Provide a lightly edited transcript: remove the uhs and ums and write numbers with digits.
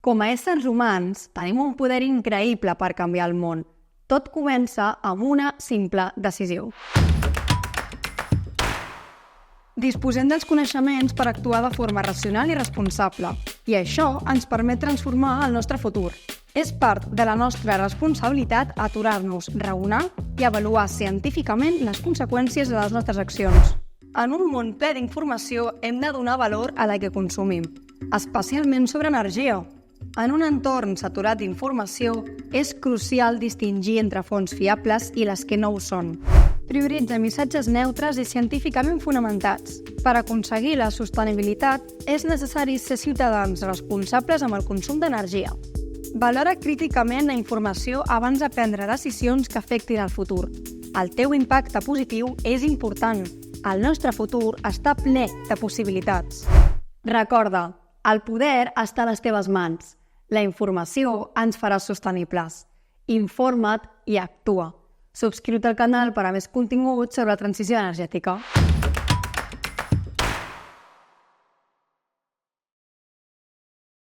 Com a éssers humans, tenim un poder increïble per canviar el món. Tot comença amb una simple decisió. Disposem dels coneixements per actuar de forma racional i responsable, i això ens permet transformar el nostre futur. És part de la nostra responsabilitat aturar-nos, raonar i avaluar científicament les conseqüències de les nostres accions. En un món ple d'informació hem de donar valor a la que consumim, especialment sobre energia. En un entorn saturat d'informació, és crucial distingir entre fonts fiables i les que no ho són. Prioritza missatges neutres i científicament fonamentats. Per aconseguir la sostenibilitat, és necessari ser ciutadans responsables amb el consum d'energia. Valora críticament la informació abans de prendre decisions que afectin el futur. El teu impacte positiu és important. El nostre futur està ple de possibilitats. Recorda, el poder està a les teves mans. La informació ens farà sostenibles. Informa't i actua. Subscriu-te al canal per a més contingut sobre la transició energètica.